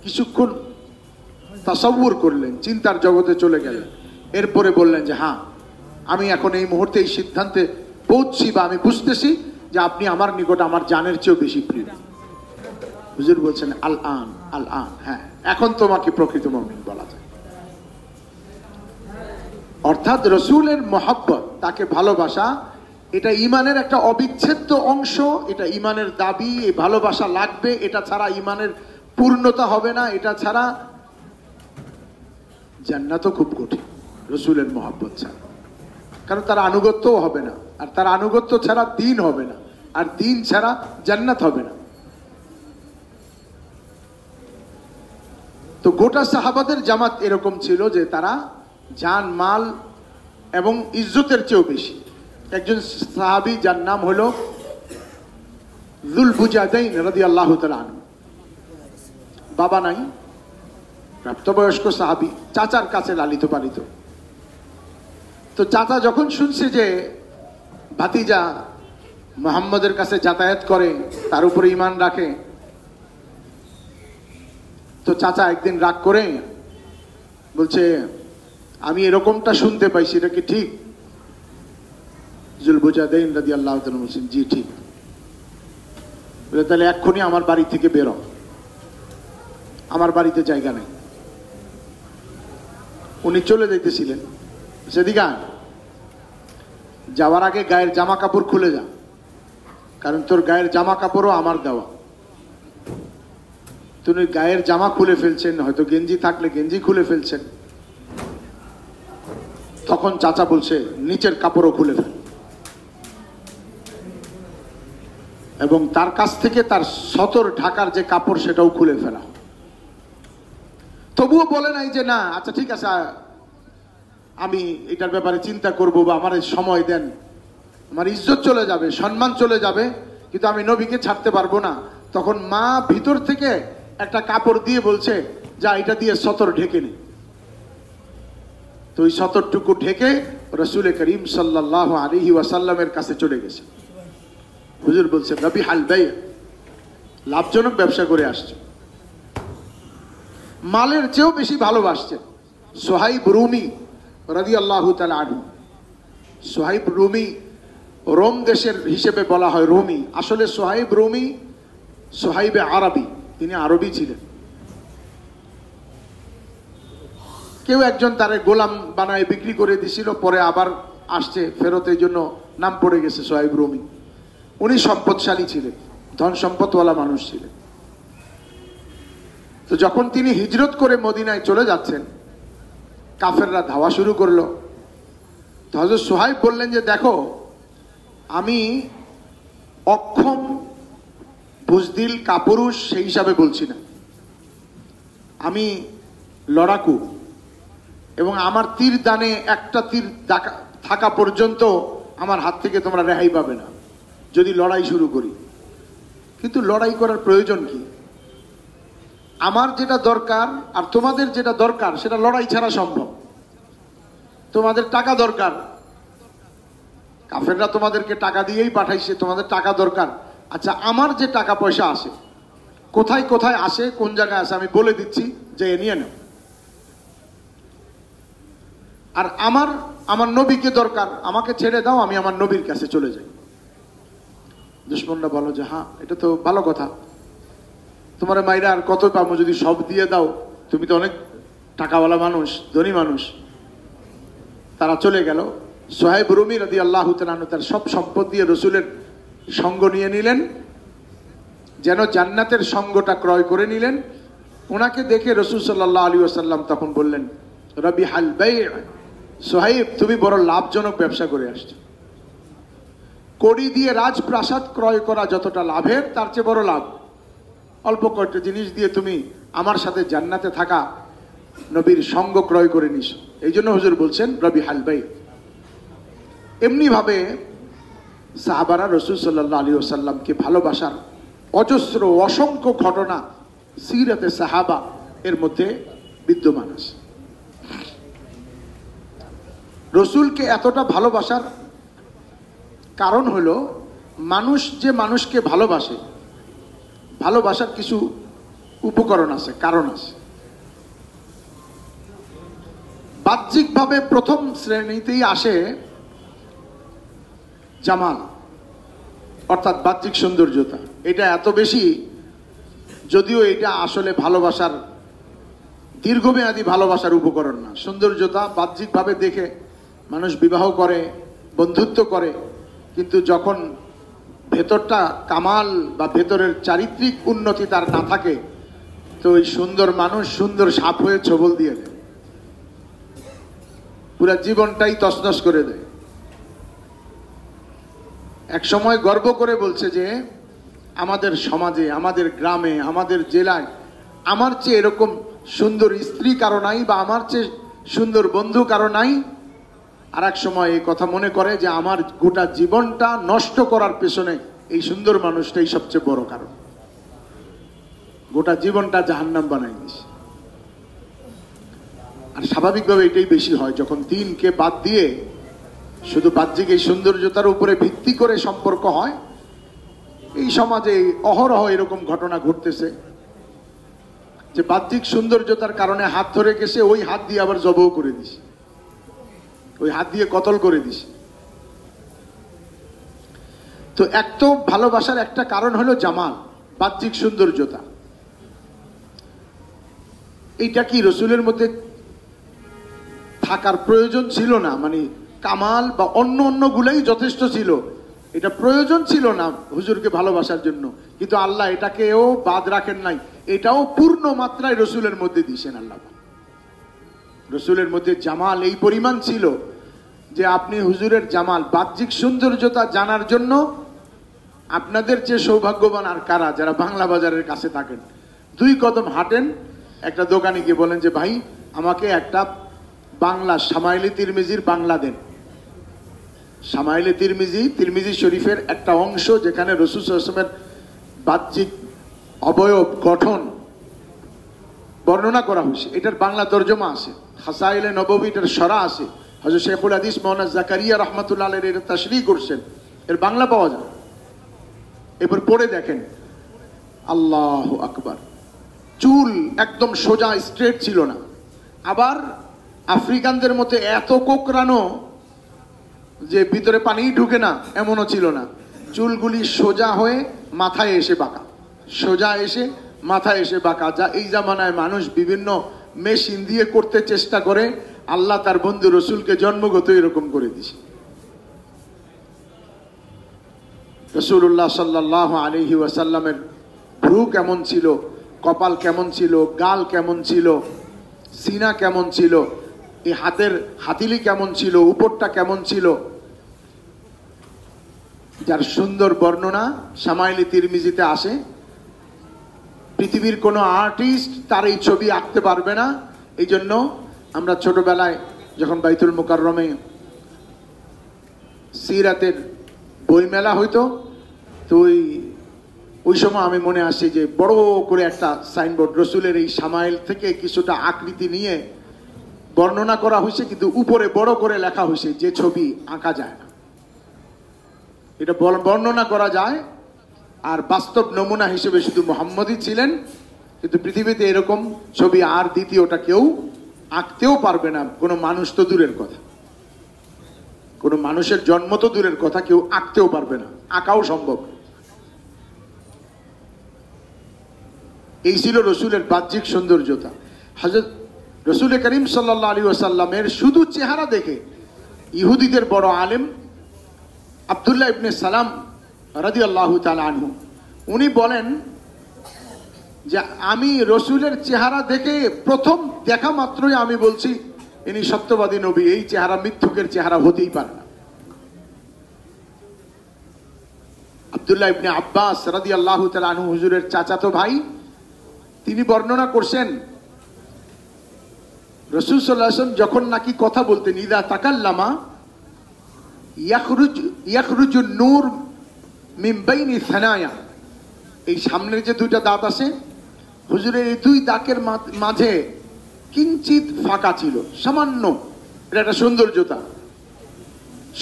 কিছুক্ষণ তাসাউর করলেন, চিন্তার জগতে চলে গেলেন। এরপরে বললেন যে হ্যাঁ, আমি এখন এই মুহূর্তে এই সিদ্ধান্তে পৌঁছছি বা আমি বুঝতেছি যে আপনি আমার নিকট আমার জানের চেয়েও বেশি প্রিয়। হুজুর বলছেন, আল আন, আল আন, হ্যাঁ এখন তোমাকে প্রকৃত মুমিন বলা যায়। অর্থাৎ রসুলের মহব্বত, তাকে ভালোবাসা, এটা ইমানের একটা অবিচ্ছেদ্য অংশ, এটা ইমানের দাবি। এই ভালোবাসা লাগবে, এটা ছাড়া ইমানের পূর্ণতা হবে না, এটা ছাড়া জান্নাতও খুব কঠিন রসুলের মহব্বত ছাড়া। কারণ তার আনুগত্যও হবে না, আর তার আনুগত্য ছাড়া দ্বীন হবে না, আর দ্বীন ছাড়া জান্নাত হবে না। তো গোটা সাহাবাদের জামাত এরকম ছিল যে তারা জান, মাল এবং ইজ্জতের চেয়েও বেশি। একজন সাহাবী যার নাম হলো যুল বুজাদাইন রাদিয়াল্লাহু তাআলা আনহু, বাবা নাই, প্রাপ্তবয়স্ক সাহাবী, চাচার কাছে লালিত পালিত। তো চাচা যখন শুনছে যে ভাতিজা মুহাম্মদের কাছে যাতায়াত করে, তার উপরে ঈমান রাখে, তো চাচা একদিন রাগ করে বলছে, আমি এরকমটা শুনতে পাইছি, এটা কি ঠিক? যুল বুজাদাইন রাদিয়াল্লাহু তাআলা বলছেন, জি ঠিক। বলে, তাহলে এক্ষুনি আমার বাড়ি থেকে বেরো, আমার বাড়িতে জায়গা নেই। উনি চলে যাইতেছিলেন, সেদিকে যাওয়ার আগে গায়ের জামা কাপড় খুলে যা, কারণ তোর গায়ের জামা কাপড়ও আমার দেওয়া। তিনি গায়ের জামা খুলে ফেলছেন, হয়তো গেঞ্জি থাকলে গেঞ্জি খুলে ফেলছেন। তখন চাচা বলছে নিচের কাপড়ও খুলে ফেল, এবং তার কাছ থেকে তার সতর ঢাকার যে কাপড় সেটাও খুলে ফেলা। তবুও বলে নাই যে না আচ্ছা ঠিক আছে আমি এটার ব্যাপারে চিন্তা করব, বা আমার সময় দেন, আমার ইজ্জত চলে যাবে, সম্মান চলে যাবে, কিন্তু আমি নবীকে ছাড়তে পারবো না। তখন মা ভিতর থেকে একটা কাপড় দিয়ে বলছে যা এটা দিয়ে সতর ঢেকে নে। তো ওই সতরটুকু ঢেকে রাসূল করিম সাল্লাল্লাহু আলাইহি ওয়াসাল্লামের কাছে চলে গেছে। হুজুর বলছে রাবিহাল বাই, লাভজনক ব্যবসা করে আসছে, মালের চেয়েও বেশি ভালোবাসছে। সোহাইব রুমি রাদিয়াল্লাহু তাআলা আনহু, সোহাইব রুমি রোম দেশের হিসেবে বলা হয় রুমি, আসলে সোহাইব রুমি সোহাইবে আরবি, তিনি আরবি ছিলেন। কেউ একজন তারে গোলাম বানায় বিক্রি করে দিছিল, পরে আবার আসছে ফেরত, এই জন্য নাম পড়ে গেছে সোহাইব রুমি। উনি সম্পদশালী ছিলেন, ধন সম্পদওয়ালা মানুষ ছিলেন। তো যখন তিনি হিজরত করে মদিনায় চলে যাচ্ছেন, কাফেররা ধাওয়া শুরু করলো। তো হযরত সোহাইব বললেন যে দেখো আমি অক্ষম, বুজদিল, কাপুরুষ সেই হিসাবে বলছি না, আমি লড়াকু, এবং আমার তীর দানে একটা তীর থাকা পর্যন্ত আমার হাত থেকে তোমরা রেহাই পাবে না যদি লড়াই শুরু করি। কিন্তু লড়াই করার প্রয়োজন কি? আমার যেটা দরকার আর তোমাদের যেটা দরকার সেটা লড়াই ছাড়া সম্ভব। তোমাদের টাকা দরকার, কাফেররা তোমাদেরকে টাকা দিয়েই পাঠাইছে, তোমাদের টাকা দরকার। আচ্ছা আমার যে টাকা পয়সা আসে, কোথায় কোথায় আসে, কোন জায়গায় আসে আমি বলে দিচ্ছি, যে নিয়ে নাও। আর আমার নবীকে দরকার, আমাকে ছেড়ে দাও, আমি আমার নবীর কাছে চলে যাই। দুশমনরা বলো যে হ্যাঁ এটা তো ভালো কথা, তোমার মাইরা আর কত পাবো, যদি সব দিয়ে দাও, তুমি তো অনেক টাকাওয়ালা মানুষ, ধনী মানুষ। তারা চলে গেল। সোহাইব রুমি রাদিয়াল্লাহু তাআলা আনহু তার সব সম্পদ দিয়ে রসুলের সঙ্গ নিয়ে নিলেন, যেন জান্নাতের সঙ্গটা ক্রয় করে নিলেন। ওনাকে দেখে রসুল সাল্লাল্লাহু আলাইহি ওয়াসাল্লাম তখন বললেন রাবিহাল বাই, সোহাইব তুমি বড় লাভজনক ব্যবসা করে আসছো। কড়ি দিয়ে রাজপ্রাসাদ ক্রয় করা যতটা লাভের, তার চেয়ে বড় লাভ অল্প কয়েকটা জিনিস দিয়ে তুমি আমার সাথে জান্নাতে থাকা নবীর সঙ্গ ক্রয় করে নিস। এই জন্য হুজুর বলছেন রাবিহাল বাই। এমনি ভাবে সাহাবারা রাসূল সাল্লাল্লাহু আলাইহি ওয়াসাল্লামকে ভালোবাসার অজস্র অসংখ্য ঘটনা সিরাতে সাহাবা এর মধ্যে বিদ্যমান আছে। রসুলকে এতটা ভালোবাসার কারণ হলো, মানুষ যে মানুষকে ভালোবাসে, ভালোবাসার কিছু উপকরণ আছে, কারণ আছে। বাহ্যিকভাবে প্রথম শ্রেণীতেই আসে জামাল, অর্থাৎ বাহ্যিক সৌন্দর্যতা। এটা এত বেশি, যদিও এটা আসলে ভালোবাসার, দীর্ঘমেয়াদী ভালোবাসার উপকরণ না। সৌন্দর্যতা বাহ্যিকভাবে দেখে মানুষ বিবাহ করে, বন্ধুত্ব করে, কিন্তু যখন ভেতরটা কামাল বা ভেতরের চারিত্রিক উন্নতি তার না থাকে, তো ওই সুন্দর মানুষ সুন্দর সাপ হয়ে ছবল দিয়ে দেয়, পুরা জীবনটাই তছনছ করে দেয়। এক সময় গর্ব করে বলছে যে আমাদের সমাজে, আমাদের গ্রামে, আমাদের জেলায় আমার চেয়ে এরকম সুন্দর স্ত্রী কারো নাই, বা আমার চেয়ে সুন্দর বন্ধু কারো নাই। আর এক সময় এই কথা মনে করে যে আমার গোটা জীবনটা নষ্ট করার পেছনে এই সুন্দর মানুষটাই সবচেয়ে বড় কারণ, গোটা জীবনটা জাহান্নাম বানাই দিছে। আর স্বাভাবিকভাবে এটাই বেশি হয় যখন দিনকে বাদ দিয়ে শুধু বাহ্যিক এই সৌন্দর্যতার উপরে ভিত্তি করে সম্পর্ক হয়। এই সমাজে অহরহ এরকম ঘটনা ঘটতেছে যে বাহ্যিক সৌন্দর্যতার কারণে হাত ধরে গেছে, ওই হাত দিয়ে আবার জবও করে দিছে, ওই হাত দিয়ে কতল করে দিছে। তো এক তো ভালোবাসার একটা কারণ হলো জামাল, বাহ্যিক সৌন্দর্যতা। এইটা কি রসুলের মধ্যে থাকার প্রয়োজন ছিল না? মানে কামাল বা অন্য অন্য গুলাই যথেষ্ট ছিল, এটা প্রয়োজন ছিল না হুজুরকে ভালোবাসার জন্য। কিন্তু আল্লাহ এটাকেও বাদ রাখেন নাই, এটাও পূর্ণ মাত্রায় রসুলের মধ্যে দিয়েছেন আল্লাহ। রসুলের মধ্যে জামাল এই পরিমাণ ছিল, যে আপনি হুজুরের জামাল বাহ্যিক সৌন্দর্যতা জানার জন্য আপনাদের যে সৌভাগ্যবান আর কারা যারা বাংলা বাজারের কাছে থাকেন, 2 কদম হাঁটেন, একটা দোকানে গিয়ে বলেন যে ভাই আমাকে একটা বাংলা শামাইলে তিরমিজির বাংলা দেন। শামাইলে তিরমিজি শরীফের একটা অংশ যেখানে রাসূল সাল্লাল্লাহু আলাইহি ওয়াসাল্লামের বাহ্যিক অবয়ব গঠন বর্ণনা করা হয়েছে, এটার বাংলা তর্জমা আছে। হাসাইলে নববী এটার সরা আছে, হযরত শেখুল হাদিস মাওলানা জাকারিয়া রাহমাতুল্লাহ আলাইহি এর তাশরীহ করছেন, এর বাংলা পাওয়া যায়। এবার পড়ে দেখেন, আল্লাহু আকবার। চুল একদম সোজা স্ট্রেট ছিল না, আবার আফ্রিকানদের মধ্যে এত কোকড়ানো যে ভিতরে পানি ঢুকে না এমনও ছিল না। চুলগুলি সোজা হয়ে মাথায় এসে বাঁকা, সোজা এসে মাথায় এসে বাঁকা, যা এই জামানায় মানুষ বিভিন্ন মেশিন দিয়ে করতে চেষ্টা করে, আল্লাহ তার বন্ধু রসুলকে জন্মগত এরকম করে দিছে। রাসূলুল্লাহ সাল্লাল্লাহু আলাইহি ওয়াসাল্লামের ভ্রু কেমন ছিল, কপাল কেমন ছিল, গাল কেমন ছিল, সিনা কেমন ছিল, এই হাতের হাতিলি কেমন ছিল, উপরটা কেমন ছিল, যার সুন্দর বর্ণনা শামাইলে তিরমিজিতে আসে। পৃথিবীর কোনো আর্টিস্ট তার এই ছবি আঁকতে পারবে না। এই জন্য আমরা ছোটবেলায় যখন বাইতুল মুকাররমে সিরাতের বই মেলা হইতো, তো ওই সময় আমি মনে আসে যে বড় করে একটা সাইনবোর্ড রসুলের এই শামাইল থেকে কিছুটা আকৃতি নিয়ে বর্ণনা করা হয়েছে, কিন্তু উপরে বড় করে লেখা হয়েছে যে ছবি আঁকা যায় না, এটা বর্ণনা করা যায়। আর বাস্তব নমুনা হিসেবে শুধু মুহাম্মদই ছিলেন, কিন্তু পৃথিবীতে এরকম ছবি আর দ্বিতীয়টা কেউ আঁকতেও পারবে না। কোনো মানুষ তো দূরের কথা, কোনো মানুষের জন্ম তো দূরের কথা, কেউ আঁকতেও পারবে না, আঁকাও সম্ভব। এই ছিল রসুলের বাহ্যিক সৌন্দর্যতা। হযরত রসুল করিম সাল্লাল্লাহু আলাইহি ওয়াসাল্লামের শুধু চেহারা দেখে ইহুদিদের বড় আলেম আব্দুল্লাহ ইবনে সালাম রাদিয়াল্লাহু তাআলা আনহু উনি বলেন যে আমি রসুলের চেহারা দেখে প্রথম দেখা মাত্রই আমি বলছি ইনি সত্যবাদী নবী, এই চেহারা মিথ্যুকের চেহারা হতেই পারে না। আব্দুল্লাহ ইবনে আব্বাস রাদিয়াল্লাহু তাআলা আনহু হুজুরের চাচাতো ভাই, তিনি বর্ণনা করছেন রাসূল সাল্লাল্লাহু আলাইহি ওয়াসাল্লাম যখন নাকি কথা বলতেন, ইদা তাকাল্লামা ইয়াখরুজু নূর মিন বাইনি সানায়া, এই সামনের যে 2টা দাঁত আছে হুজুরের এই 2 দাঁতের মাঝে কিঞ্চিত ফাঁকা ছিল, সামান্য, এটা একটা সৌন্দর্যতা,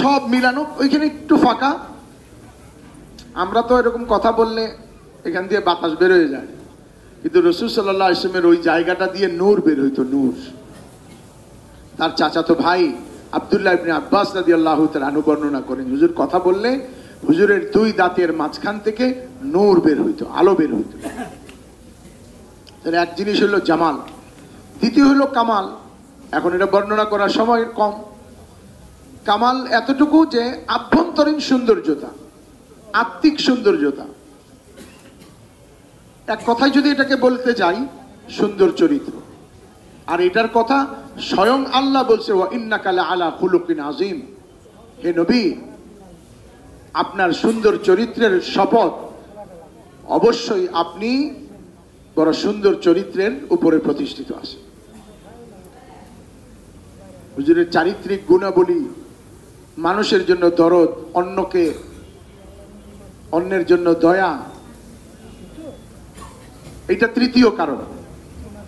সব মিলানো, ওইখানে একটু ফাঁকা। আমরা তো এরকম কথা বললে এখান দিয়ে বাতাস বের হয়ে যায়, কিন্তু রাসূল সাল্লাল্লাহু আলাইহি ওয়াসাল্লামের ওই জায়গাটা দিয়ে নূর বের হইতো, নূর। তার চাচাতো ভাই আব্দুল্লাহ ইবনে আব্বাস রাদিয়াল্লাহু তাআলা আনহু বর্ণনা করেন, হুজুর কথা বললে হুজুরের 2 দাঁতের মাঝখান থেকে নূর বের হইতো, আলো বের হইতো। তাহলে এক জিনিস হলো জামাল, দ্বিতীয় হলো কামাল। এখন এটা বর্ণনা করার সময় কম। কামাল এতটুকু যে আভ্যন্তরীণ সৌন্দর্যতা, আত্মিক সৌন্দর্যতা। এক কথায় যদি এটাকে বলতে যাই, সুন্দর চরিত্র। আর এটার কথা স্বয়ং আল্লাহ বলছে, ওয়া ইন্নাকা লাআলা খুলুকিন আযীম, হে নবী আপনার সুন্দর চরিত্রের শপথ, অবশ্যই আপনি বড় সুন্দর চরিত্রের উপরে প্রতিষ্ঠিত আছে। হুজুরের চারিত্রিক গুণাবলী, মানুষের জন্য দরদ, অন্যের জন্য দয়া, এটা তৃতীয় কারণ।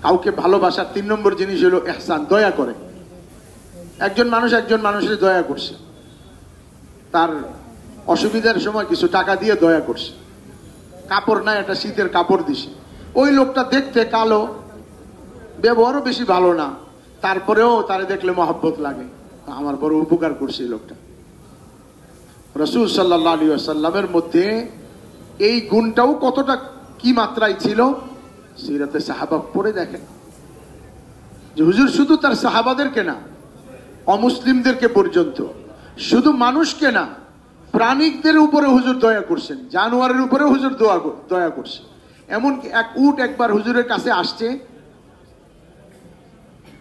কাউকে ভালোবাসার 3 নম্বর জিনিস হলো ইহসান, দয়া করে। একজন মানুষের দয়া করছে, তার অসুবিধার সময় কিছু টাকা দিয়ে দয়া করছে, কাপড় নাই একটা শীতের কাপড় দিছে, ওই লোকটা দেখতে কালো, ব্যবহারও বেশি ভালো না, তারপরেও তারে দেখলে মহব্বত লাগে, আমার বড় উপকার করছে এই লোকটা। রাসূল সাল্লাল্লাহু আলাইহি ওয়াসাল্লামের মধ্যে এই গুণটাও কতটা কি মাত্রায় ছিল, সিরাতে সাহাবা পড়ে দেখেন যে হুজুর শুধু তার সাহাবাদেরকে না, অমুসলিমদেরকে পর্যন্ত, শুধু মানুষকে না, প্রাণীদের উপরে হুজুর দয়া করছেন, জানোয়ারের উপরে হুজুর দয়া করছে। এমনকি এক উট একবার হুজুরের কাছে আসছে,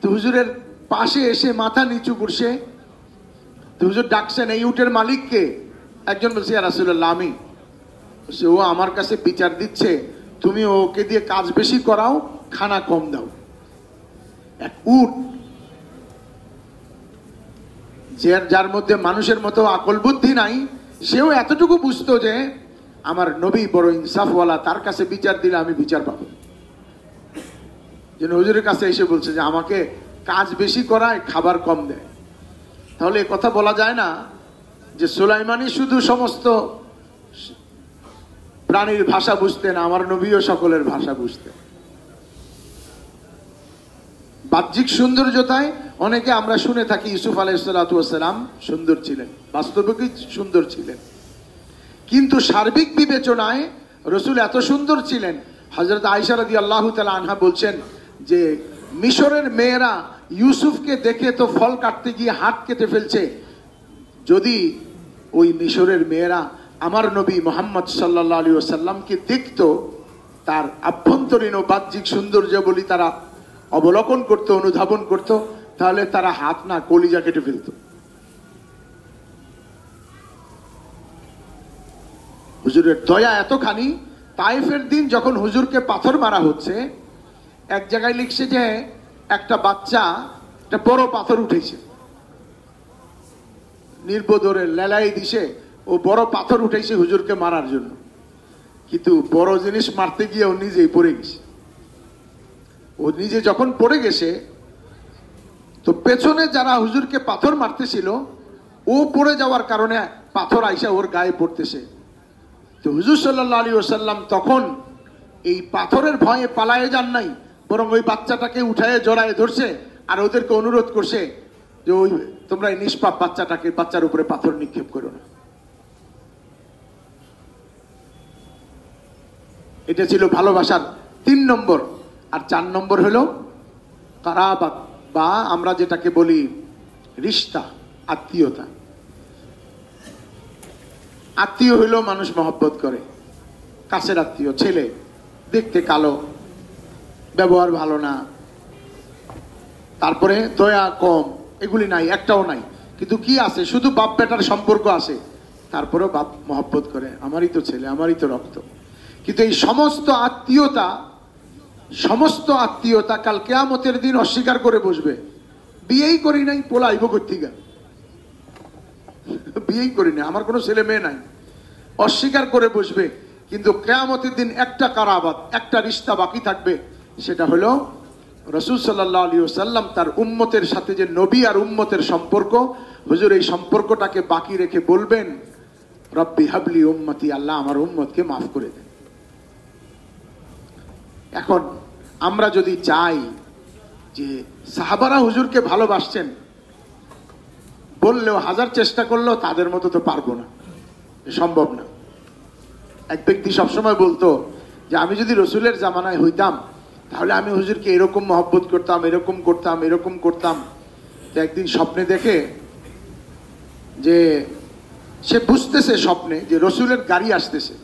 তো হুজুরের পাশে এসে মাথা নিচু করছে, তো হুজুর ডাকছেন, এই উটের মালিক কে? একজন বলছে, ইয়া রাসূলুল্লাহ আমি। বলছে, ও আমার কাছে বিচার দিচ্ছে, তুমি ওকে দিয়ে কাজ বেশি করাও, খানা কম দাও। এক উট, যার মধ্যে মানুষের মতো আকল বুদ্ধি নাই, সেও এতটুকু বুঝতো যে আমার নবী বড় ইনসাফওয়ালা, তার কাছে বিচার দিলে আমি বিচার পাবো। যেন হুজুরের কাছে এসে বলছে যে আমাকে কাজ বেশি করায়, খাবার কম দেয়। তাহলে কথা বলা যায় না যে সুলাইমানই শুধু সমস্ত প্রাণীর ভাষা বুঝতেন, আমার নবীও সকলের ভাষা বুঝতেন। বাহ্যিক সৌন্দর্যতায় অনেকে আমরা শুনে থাকি ইউসুফ আলাইহিস সালাতু ওয়াস সালাম সুন্দর ছিলেন, বাস্তবিকই সুন্দর ছিলেন, কিন্তু সার্বিক বিবেচনায় রসুল এত সুন্দর ছিলেন। হযরত আয়েশা রাদিয়াল্লাহু তাআলা আনহা বলছেন যে মিশরের মেয়েরা ইউসুফকে দেখে তো ফল কাটতে গিয়ে হাত কেটে ফেলছে, যদি ওই মিশরের মেয়েরা আমার নবী মুহাম্মদ সাল্লাল্লাহু আলাইহি ওয়াসাল্লামকে দেখতো, তার আভ্যন্তরীণ ও বাহ্যিক সৌন্দর্য বলি তারা অবলোকন করতো, অনুধাবন করতো, তাহলে তারা হাত না কলিজা কেটে ফেলতো। হুজুরের দয়া এতখানি, তায়েফের দিন যখন হুজুরকে পাথর মারা হচ্ছে, এক জায়গায় লিখছে যে একটা বাচ্চা একটা বড় পাথর উঠেছে, নির্বোধরে লেলাই দিছে, ও বড় পাথর উঠেছে হুজুরকে মারার জন্য, কিন্তু বড় জিনিস মারতে গিয়ে ও নিজেই পড়ে গেছে। ও নিজে যখন পড়ে গেছে, তো পেছনে যারা হুজুরকে পাথর মারতেছিল, ও পড়ে যাওয়ার কারণে পাথর আইসা ওর গায়ে পড়তেছে। তো হুজুর সাল্লাল্লাহু আলাইহি ওয়াসাল্লাম তখন এই পাথরের ভয়ে পালায়ে যান নাই, বরং ওই বাচ্চাটাকে উঠায়ে জড়ায়ে ধরছে আর ওদেরকে অনুরোধ করছে যে ওই তোমরা এই নিষ্পাপ বাচ্চার উপরে পাথর নিক্ষেপ করো না। এটা ছিল ভালোবাসার 3 নম্বর। আর 4 নম্বর হলো কারাবাত, বা আমরা যেটাকে বলি রিশতা, আত্মীয়তা। আত্মীয় হইলেও মানুষ মহব্বত করে, কাছের আত্মীয়, ছেলে দেখতে কালো, ব্যবহার ভালো না, তারপরে দয়া কম, এগুলি নাই, একটাও নাই, কিন্তু কি আছে, শুধু বাপ বেটার সম্পর্ক আছে, তারপরেও বাপ মহব্বত করে, আমারই তো ছেলে, আমারই তো রক্ত। কিন্তু এই সমস্ত আত্মীয়তা কাল কিয়ামতের দিন অস্বীকার করে বসবে। বিয়েই করি নাই, পোলাইব কর্তিকা, বিয়েই করি না, আমার কোনো ছেলে মেয়ে নাই, অস্বীকার করে বসবে। কিন্তু কিয়ামতের দিন একটা কারাবাত, একটা রিশতা বাকি থাকবে, সেটা হলো রাসূল সাল্লাল্লাহু আলাইহি ওয়াসাল্লাম তার উম্মতের সাথে যে নবী আর উম্মতের সম্পর্ক, হুজুর এই সম্পর্কটাকে বাকি রেখে বলবেন, রব্বি হাবলি উম্মতি, আল্লাহ আমার উম্মতকে মাফ করে দেন। এখন আমরা যদি চাই যে সাহাবারা হুজুরকে ভালোবাসছেন, বললেও, হাজার চেষ্টা করলেও তাদের মতো তো পারবো না, সম্ভব না। এক ব্যক্তি সবসময় বলতো যে আমি যদি রসুলের জামানায় হইতাম, তাহলে আমি হুজুরকে এরকম মহব্বত করতাম, এরকম করতাম, এরকম করতাম। তো একদিন স্বপ্নে দেখে যে সে বুঝতেছে স্বপ্নে যে রসুলের গাড়ি আসতেছে,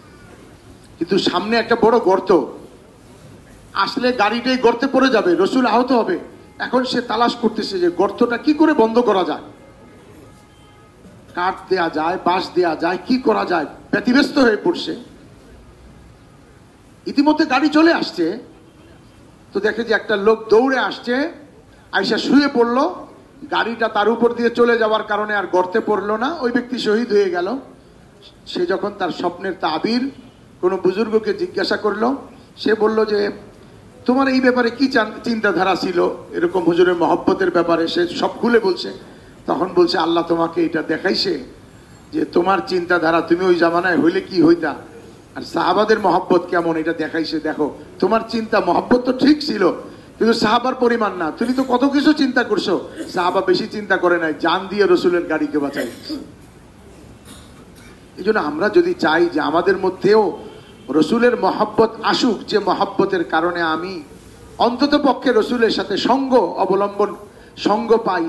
কিন্তু সামনে একটা বড় গর্ত, আসলে গাড়িটাই গর্তে পড়ে যাবে, রসুল আহত হবে। এখন সে তালাশ করতেছে যে গর্তটা কি করে বন্ধ করা যায়, কাঠ দেয়া যায়, বাঁশ দেয়া যায়, কি করা যায়, ব্যতিব্যস্ত হয়ে পড়ছে। ইতিমধ্যে গাড়ি চলে আসছে, তো দেখে যে একটা লোক দৌড়ে আসছে, আইসা শুয়ে পড়লো, গাড়িটা তার উপর দিয়ে চলে যাওয়ার কারণে আর গর্তে পড়লো না, ওই ব্যক্তি শহীদ হয়ে গেল। সে যখন তার স্বপ্নের তাবির কোনো বুজুর্গকে জিজ্ঞাসা করলো, সে বলল যে তোমার এই ব্যাপারে কি চিন্তাধারা ছিল, এরকম হুজুরের মহব্বতের ব্যাপারে, সে সব খুলে বলছে। তখন বলছে, আল্লাহ তোমাকে এটা দেখাইছে যে তোমার চিন্তাধারা, তুমি ওই জামানায় হইলে কি হইতা, আর সাহাবাদের মহব্বত কেমন, এটা দেখাইছে। দেখো তোমার চিন্তা মহব্বত তো ঠিক ছিল, কিন্তু সাহাবার পরিমাণ না, তুমি তো কত কিছু চিন্তা করছো, সাহাবা বেশি চিন্তা করে নাই, জান দিয়ে রসুলের গাড়িকে বাঁচাই। এই জন্য আমরা যদি চাই যে আমাদের মধ্যেও রসুলের মহব্বত আসুক, যে মহব্বতের কারণে আমি অন্তত পক্ষে রসুলের সাথে সঙ্গ পাই,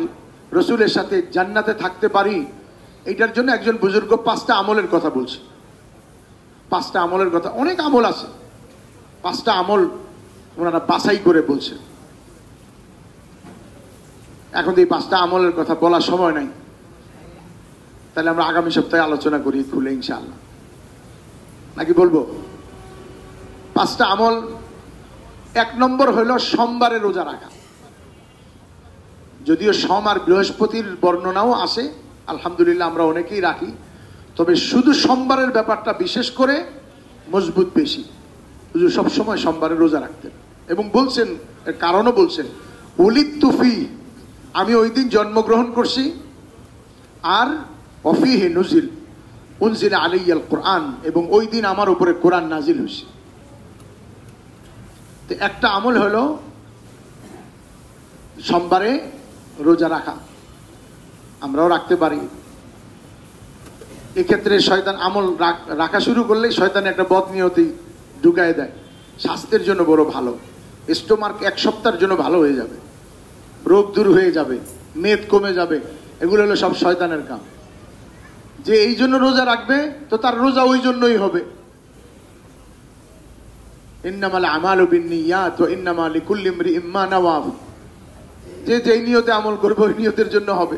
রসুলের সাথে জান্নাতে থাকতে পারি, এইটার জন্য একজন বুজুর্গ 5টা আমলের কথা বলছে। 5টা আমলের কথা, অনেক আমল আছে, 5টা আমল ওনারা বাছাই করে বলছে। এখন এই 5টা আমলের কথা বলার সময় নাই। তাহলে আমরা আগামী সপ্তাহে আলোচনা করি খুলে ইনশাআল্লাহ, নাকি বলবো? 5টা আমল। 1 নম্বর হলো সোমবারে রোজা রাখা। যদিও সোম আর বৃহস্পতির বর্ণনাও আসে, আলহামদুলিল্লাহ আমরা অনেকেই রাখি, তবে শুধু সোমবারের ব্যাপারটা বিশেষ করে মজবুত বেশি। হুজুর সবসময় সোমবারে রোজা রাখতেন এবং বলছেন, এর কারণও বলছেন, উলিদ তুফি, আমি ওই দিন জন্মগ্রহণ করছি, আর অফিহে নুজিল উনজিল আলাইয়াল কোরআন, এবং ওই দিন আমার উপরে কোরআন নাজিল হয়েছে। তো একটা আমল হলো সোমবারে রোজা রাখা, আমরাও রাখতে পারি। এক্ষেত্রে শয়তান আমল রাখা শুরু করলে শয়তান একটা বদ নিয়তি ঢুকায় দেয়। স্বাস্থ্যের জন্য বড় ভালো, স্টোমাক 1 সপ্তাহের জন্য ভালো হয়ে যাবে, রোগ দূর হয়ে যাবে, মেদ কমে যাবে। এগুলো হলো সব শয়তানের কাম। যে এই জন্য রোজা রাখবে তো তার রোজা ওই জন্যই হবে। ইন্নামাল আমালু বিন্নিয়াত ওয়া ইন্নামা লিকুল্লি ইমরিইম মা নাওয়া। যে যেই নিয়তে আমল করবে ওই নিয়তের জন্য হবে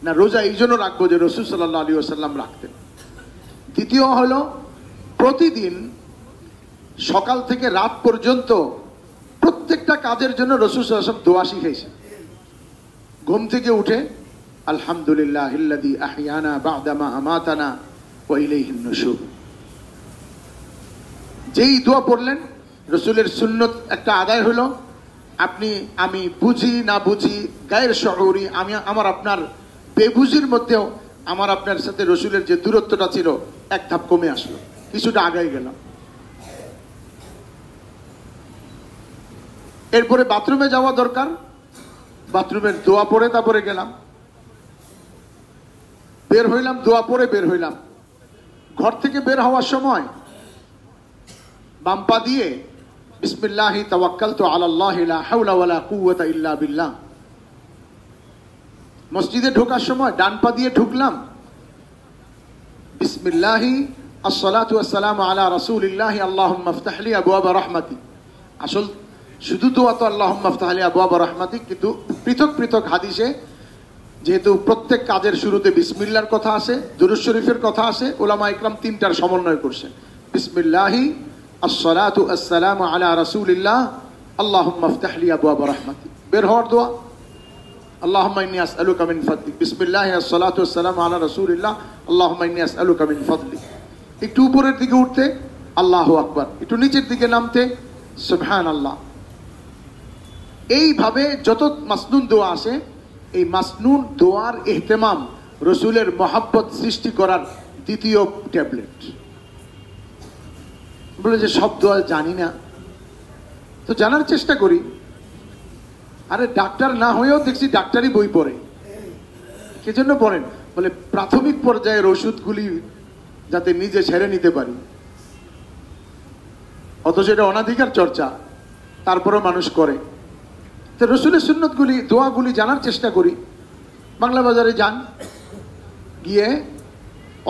না। রোজা এই জন্য রাখবো যে রাসূল সাল্লাল্লাহু আলাইহি ওয়াসাল্লাম রাখতেন। দ্বিতীয় হলো প্রতিদিন সকাল থেকে রাত পর্যন্ত প্রত্যেকটা কাজের জন্য রাসূল সাল্লাল্লাহু আলাইহি ওয়াসাল্লাম দোয়া শিখাইছেন। ঘুম থেকে উঠে আলহামদুলিল্লাহিল্লাযী আহইয়ানা বা'দামা আমাতানা ওয়া ইলাইহিন নুশুর, যেই দোয়া পড়লেন রাসূলের সুন্নত একটা আদায় হলো। আমি বুঝি না বুঝি, গায়ের শউরি, আমার আপনার বেবুঝির মধ্যেও আমার আপনার সাথে রাসূলের যে দূরত্বটা ছিল 1 ধাপ কমে আসলো, কিছুটা আগায় গেলাম। এরপরে বাথরুমে যাওয়া দরকার, বাথরুমের দোয়া পড়ে তারপরে গেলাম, বের হইলাম, দোয়া পড়ে বের হইলাম। ঘর থেকে বের হওয়ার সময় বাম পা দিয়ে বিসমিল্লাহি তাওয়াক্কালতু আলাল্লাহি লা হাওলা ওয়ালা কুওয়াতা ইল্লা বিল্লাহ। মসজিদে ঢোকার সময় ডান পা দিয়ে ঢুকলাম, বিসমিল্লাহি আসসালাতু ওয়াসসালামু আলা রাসূলিল্লাহি আল্লাহুম্মা ইফতাহ লি আবওয়াবা রাহমাতি। আসল শুধু দোয়া তো আল্লাহুম্মা ইফতাহ লি আবওয়াবা রাহমাতি, কিন্তু পৃথক পৃথক হাদিসে যেহেতু প্রত্যেক কাজের শুরুতে বিসমিল্লাহর কথা আছে, দুরূদ শরীফের কথা আছে, উলামা ইকরাম 3টার সমন্বয় করছেন। বিসমিল্লাহি আসসালাতু আসসালামু আলা রাসূলিল্লাহ আল্লাহুম্মা ইফতাহ লি আবওয়াবা রাহমাতি। বের হওয়ার দোয়া আল্লাহুম্মা ইন্নী আসআলুকা মিন ফাদলিক, বিসমিল্লাহি আসসালাতু আসসালামু আলা রাসূলিল্লাহ আল্লাহুম্মা ইন্নী আসআলুকা মিন ফাদলিক। একটু উপরের দিকে উঠতে আল্লাহু আকবার, একটু নিচের দিকে নামতে সুবহানাল্লাহ। এইভাবে যত মাসনুন দোয়া আছে, এই মাসনুন দোয়ার ইহতেমাম রাসূলের মহব্বত সৃষ্টি করার দ্বিতীয় ট্যাবলেট। বলে যে সব দোয়া জানি না, তো জানার চেষ্টা করি। আরে ডাক্তার না হয়েও দেখছি ডাক্তারি বই পড়ে। কে জন্য পড়েন? বলে প্রাথমিক পর্যায়ের ওষুধগুলি যাতে নিজে ছেড়ে নিতে পারি। অথচ এটা অনাধিকার চর্চা, তারপরেও মানুষ করে। তো রাসূলের সুন্নতগুলি, দোয়াগুলি জানার চেষ্টা করি। বাংলা বাজারে যান, গিয়ে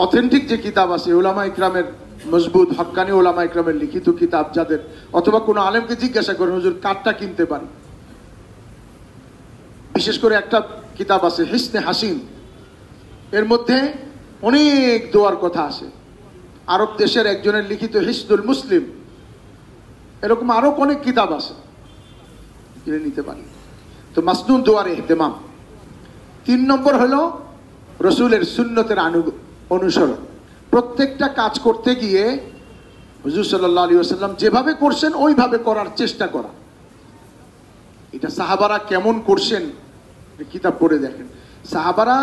অথেন্টিক যে কিতাব আছে উলামা ইকরামের, মজবুত হক্কানি উলামা ইকরামের লিখিত কিতাব যাদের, অথবা কোনো আলেমকে জিজ্ঞাসা করেন হুজুর কারটা কিনতে পারি। বিশেষ করে একটা কিতাব আছে হিসনে হাসিন, এর মধ্যে অনেক দোয়ার কথা আছে। আরব দেশের একজনের লিখিত হিসনুল মুসলিম, এরকম আরো অনেক কিতাব আছে, কিনে নিতে পারি। তো মাসনুন দোয়ার ইহতেমাম। 3 নম্বর হলো রাসূলের সুন্নতের অনুসরণ। প্রত্যেকটা কাজ করতে গিয়ে হুজুর সাল্লাল্লাহু আলাইহি ওয়াসাল্লাম যেভাবে করছেন ওইভাবে করার চেষ্টা করা। এটা সাহাবারা কেমন করছেন কিতাব পড়ে দেখেন। সাহাবারা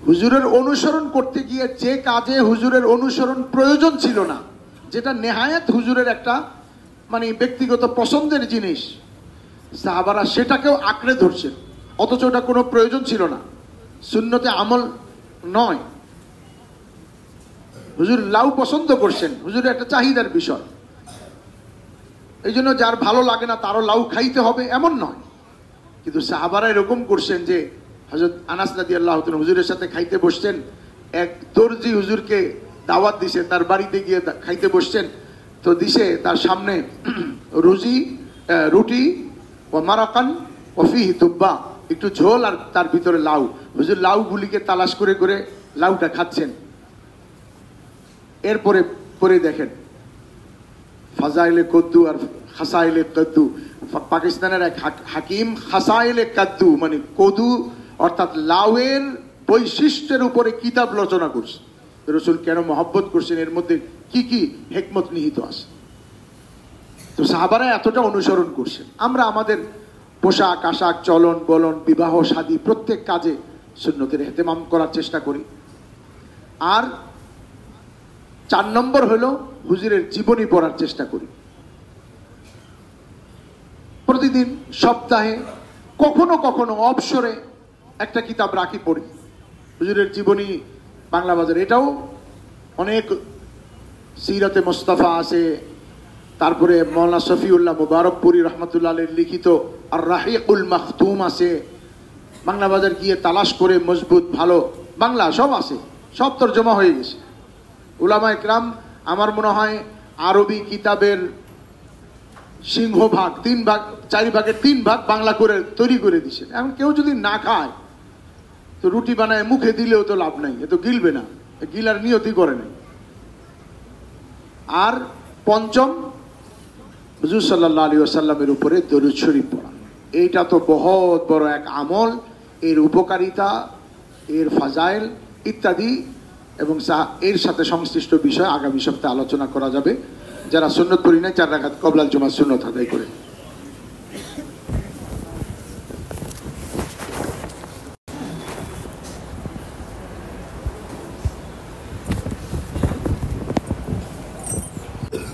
হুজুরের অনুসরণ করতে গিয়ে যে কাজে হুজুরের অনুসরণ প্রয়োজন ছিল না, যেটা নেহায়েত হুজুরের একটা মানে ব্যক্তিগত পছন্দের জিনিস, সাহাবারা সেটাকেও আঁকড়ে ধরছেন, অথচ ওটা কোনো প্রয়োজন ছিল না, সুন্নতে আমল নয়। হুজুর লাউ পছন্দ করছেন, হুজুরের একটা চাহিদার বিষয়, এই জন্য যার ভালো লাগে না তারও লাউ খাইতে হবে এমন নয়। কিন্তু সাহাবারা এরকম করছেন যে হযরত আনাস রাদিয়াল্লাহু তাআলা হুজুরের সাথে খাইতে বসছেন, এক দর্জি হুজুরকে দাওয়াত দিছে, তার বাড়িতে গিয়ে খাইতে বসছেন, তো দিছে তার সামনে রুটি ও মারাকান ও ফিহি তুব্বা, একটু ঝোল আর তার ভিতরে লাউ। হুজুর লাউগুলিকে তালাশ করে করে লাউটা খাচ্ছেন। এরপরে পরে দেখেন ফাজাইলে কদ্দু আর খাসাইলে কদ্দু। পাকিস্তানের এক হাকিম খাসাইলে কাদ্দু মানে কদু অর্থাৎ লাউয়ের বৈশিষ্ট্যের উপরে কিতাব রচনা করছে। রসুল কেন মহব্বত করছেন, এর মধ্যে কি কি হিকমত নিহিত আছে। তো সাহাবারা এতটা অনুসরণ করছেন। আমরা আমাদের পোশাক আশাক, চলন বলন, বিবাহ শাদী প্রত্যেক কাজে সুন্নতের ইহতেমাম করার চেষ্টা করি। আর 4 নম্বর হলো হুজুরের জীবনী পড়ার চেষ্টা করি। প্রতিদিন সপ্তাহে কখনো কখনো অবসরে একটা কিতাব রাখি, পড়ি। হুজুরের জীবনী বাংলা বাজার, এটাও অনেক সিরাতে মোস্তফা আছে। তারপরে মৌলানা শফিউল্লাহ মুবারকপুরি রহমতুল্লাহ আলাইহির লিখিত আর রাহিকুল মাখতুম আছে। বাংলা বাজার গিয়ে তালাশ করে মজবুত ভালো বাংলা সব আছে, সব তরজমা হয়ে গেছে। উলামা ইকরাম আমার মনে হয় আরবি কিতাবের সিংহভাগ 3 ভাগ 4 ভাগের 3 ভাগ বাংলা করে তৈরি করে দিছে। এখন কেউ যদি না খায় তো রুটি বানায় মুখে দিলেও তো লাভ নাই, এ তো গিলবে না, গিলার নিয়তি করে নাই। আর 5ম হুজুর সাল্লাল্লাহু আলাইহি ওয়াসাল্লামের উপরে দরুদ শরীফ পড়া। এইটা তো বহুত বড় এক আমল। এর উপকারিতা, এর ফাজাইল ইত্যাদি এবং এর সাথে সংশ্লিষ্ট বিষয় আগামী সপ্তাহে আলোচনা করা যাবে। যারা সুন্নত পড়ি না 4 রাকাত কবলাল জুমার সুন্নত আদায় করে